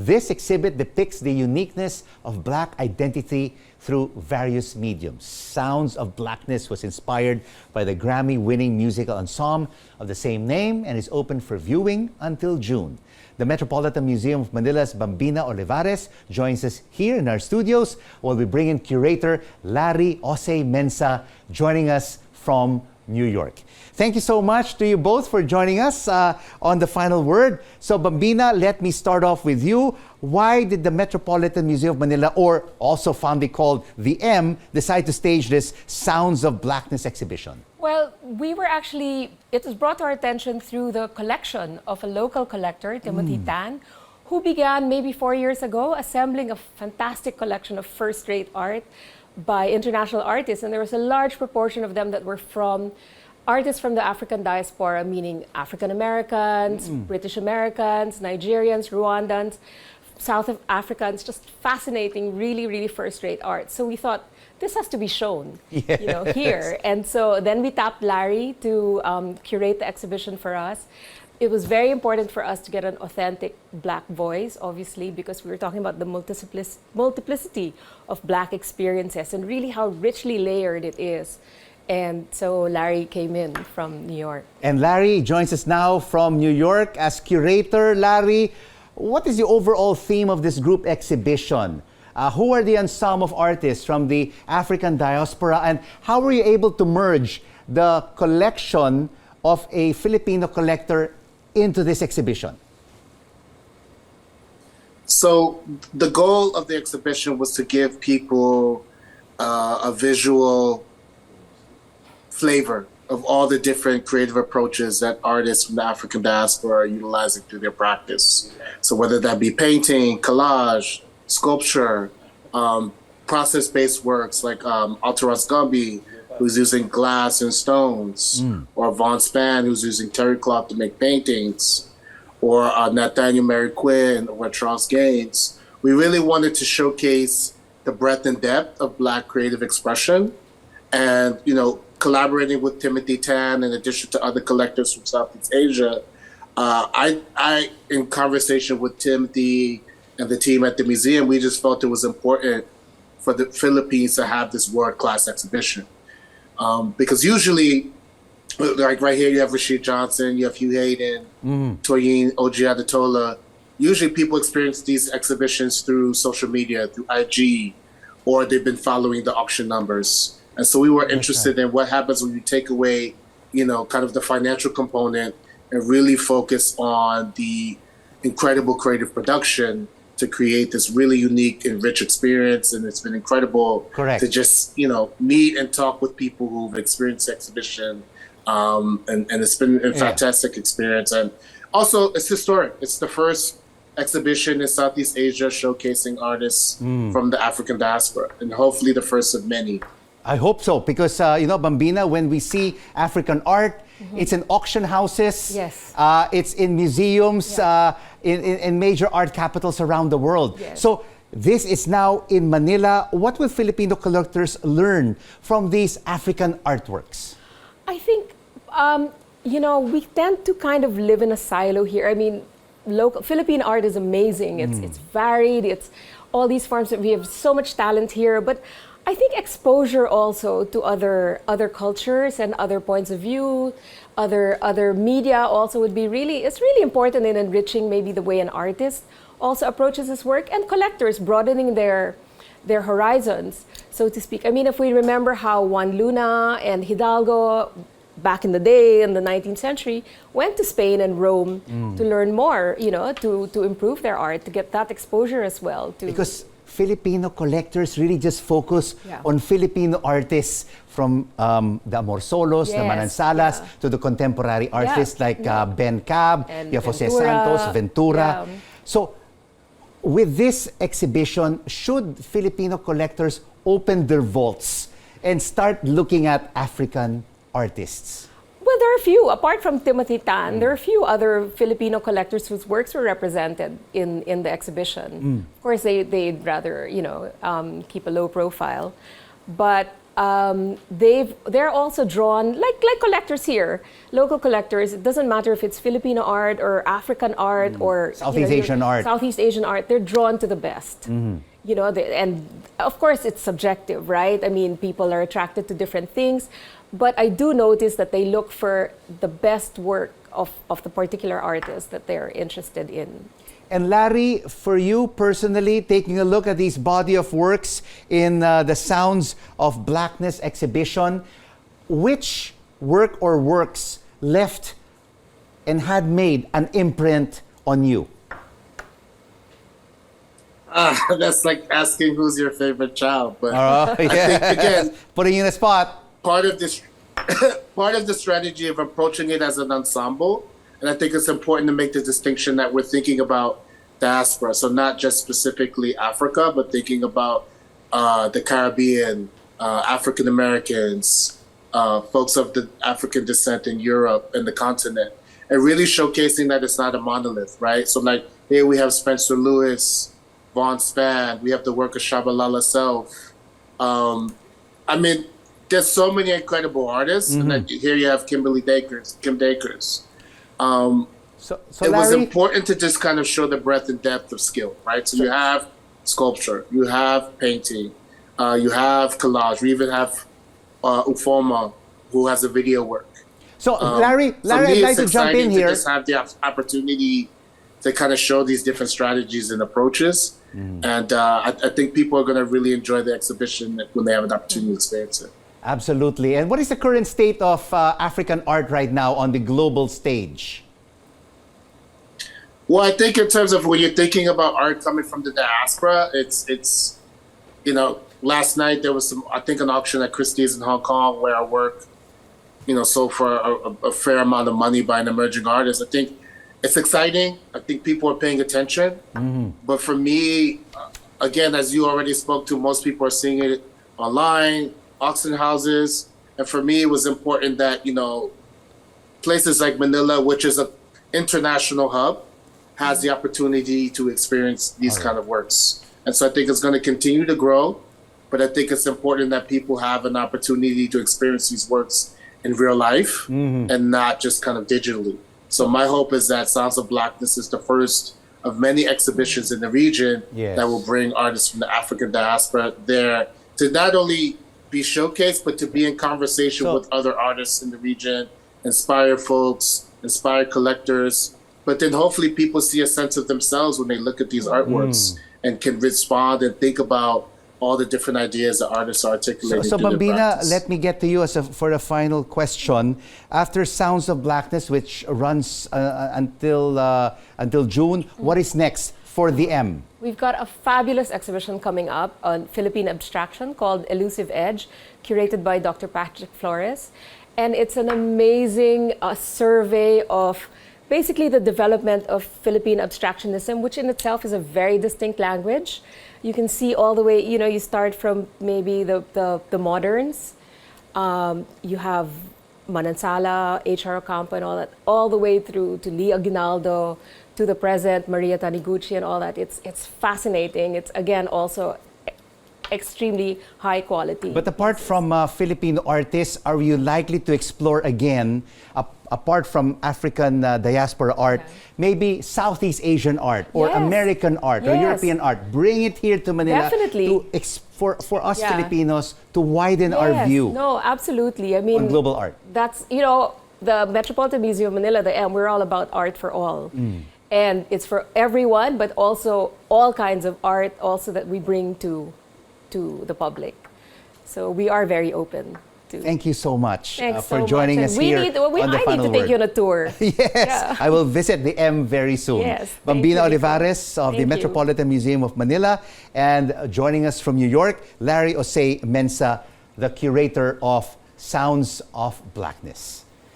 this exhibit depicts the uniqueness of Black identity through various mediums. Sounds of Blackness was inspired by the Grammy-winning musical ensemble of the same name and is open for viewing until June. The Metropolitan Museum of Manila's Bambina Olivares joins us here in our studios while we bring in curator Larry Ossei-Mensah, joining us from New York. Thank you so much to you both for joining us on The Final Word. So Bambina, let me start off with you. Why did the Metropolitan Museum of Manila, or also fondly called the M, decide to stage this Sounds of Blackness exhibition? Well, it was brought to our attention through the collection of a local collector, Timothy Tan, who began maybe 4 years ago assembling a fantastic collection of first-rate art by international artists. And there was a large proportion of them that were from artists from the African diaspora, meaning African Americans, British Americans, Nigerians, Rwandans, South Africans, just fascinating, really, really first-rate art. So we thought, this has to be shown, here. And so then we tapped Larry to curate the exhibition for us. It was very important for us to get an authentic Black voice, obviously, because we were talking about the multiplicity of Black experiences and really how richly layered it is. And so Larry came in from New York. And Larry joins us now from New York as curator. Larry, what is the overall theme of this group exhibition? Who are the ensemble of artists from the African diaspora, and how were you able to merge the collection of a Filipino collector into this exhibition? So the goal of the exhibition was to give people a visual flavor of all the different creative approaches that artists from the African diaspora are utilizing through their practice. So whether that be painting, collage, sculpture, process-based works like Alteras Gumby, who's using glass and stones, or Von Span, who's using terry cloth to make paintings, or Nathaniel Mary Quinn, or Charles Gaines. We really wanted to showcase the breadth and depth of Black creative expression, and collaborating with Timothy Tan, in addition to other collectors from Southeast Asia. I, in conversation with Timothy and the team at the museum, we just felt it was important for the Philippines to have this world-class exhibition. Because usually, like right here, you have Rashid Johnson, you have Hugh Hayden, Toyin Oji-Adetola. Usually people experience these exhibitions through social media, through IG, or they've been following the auction numbers. And so we were interested in what happens when you take away, kind of the financial component and really focus on the incredible creative production to create this really unique and rich experience. And it's been incredible to just, meet and talk with people who've experienced the exhibition. And it's been a fantastic experience. And also, it's historic. It's the first exhibition in Southeast Asia showcasing artists from the African diaspora, and hopefully the first of many. I hope so, because, Bambina, when we see African art, it's in auction houses, it's in museums, in major art capitals around the world. So this is now in Manila. What will Filipino collectors learn from these African artworks? I think, we tend to kind of live in a silo here. I mean, local Philippine art is amazing. It's varied. It's all these forms that we have so much talent here. But I think exposure also to other cultures and other points of view, other media also would be it's really important in enriching maybe the way an artist also approaches his work, and collectors broadening their horizons, so to speak. I mean, if we remember how Juan Luna and Hidalgo back in the day, in the 19th century, went to Spain and Rome to learn more, to improve their art, to get that exposure as well. Because Filipino collectors really just focus on Filipino artists, from the Amorsolos, the Manansalas, to the contemporary artists like Ben Cab, and Jose Santos, Ventura. So with this exhibition, should Filipino collectors open their vaults and start looking at African artists? Well, there are a few. Apart from Timothy Tan, there are a few other Filipino collectors whose works were represented in the exhibition. Of course, they'd rather, keep a low profile. But they're also drawn like collectors here, local collectors. It doesn't matter if it's Filipino art or African art or Southeast Asian art. Southeast Asian art. They're drawn to the best. You know, and of course it's subjective, right? I mean, people are attracted to different things, but I do notice that they look for the best work of the particular artist that they're interested in. And Larry, for you personally, taking a look at these body of works in the Sounds of Blackness exhibition, which work or works left and had made an imprint on you? That's like asking who's your favorite child. But Yeah. I think, again, Putting you in a spot. part of this part of the strategy of approaching it as an ensemble, and I think it's important to make the distinction that we're thinking about diaspora, so not just specifically Africa, but thinking about the Caribbean, African Americans, folks of the African descent in Europe and the continent, and really showcasing that it's not a monolith, right? So like here we have Spencer Lewis, Vaughn Spann, we have the work of Shabalala Self. I mean, there's so many incredible artists, and like here you have Kim Dakers. So It was Larry, important to just kind of show the breadth and depth of skill, right? So you have sculpture, you have painting, you have collage, we even have Ufoma, who has a video work. so Larry, For me, I'd like it's to jump in exciting here. to just have the opportunity to kind of show these different strategies and approaches. And I think people are going to really enjoy the exhibition when they have an opportunity to experience it. Absolutely. And what is the current state of African art right now on the global stage? Well, I think in terms of when you're thinking about art coming from the diaspora, it's you know, last night there was I think an auction at Christie's in Hong Kong where our work, sold for a fair amount of money by an emerging artist. I think it's exciting. I think people are paying attention. But for me, again, as you already spoke to, most people are seeing it online, auction houses. And for me, it was important that, places like Manila, which is an international hub, has the opportunity to experience these kind of works. And so I think it's going to continue to grow, but I think it's important that people have an opportunity to experience these works in real life and not just kind of digitally. So my hope is that Sounds of Blackness is the first of many exhibitions in the region that will bring artists from the African diaspora there to not only be showcased, but to be in conversation with other artists in the region, inspire folks, inspire collectors. But then hopefully people see a sense of themselves when they look at these artworks and can respond and think about all the different ideas that artists are articulating. So through their Bambina, practice. let me get to you for a final question. After Sounds of Blackness, which runs until June, what is next for the M? We've got a fabulous exhibition coming up on Philippine abstraction called Elusive Edge, curated by Dr. Patrick Flores. And it's an amazing survey of basically the development of Philippine abstractionism, which in itself is a very distinct language. You can see all the way, you start from maybe the moderns. You have Manansala, H.R. Ocampo and all that, all the way through to Lee Aguinaldo, to the present, Maria Taniguchi and all that. It's fascinating. It's, again, also extremely high quality. But apart from Filipino artists, are you likely to explore again, apart from African diaspora art, maybe Southeast Asian art or American art or European art? Bring it here to Manila. Definitely. For us Filipinos to widen our view. No, absolutely. I mean, on global art. That's, the Metropolitan Museum of Manila, the M, we're all about art for all. And it's for everyone, but also all kinds of art also that we bring to the public. So we are very open to. Thank you so much Thanks for so joining much. us And here we on the might Final need to take Word. you on a tour. Yes, I will visit the M very soon. Yes, thank Bambina you. Olivares of the Thank you. Metropolitan Museum of Manila, and joining us from New York, Larry Ossei-Mensah, the curator of Sounds of Blackness.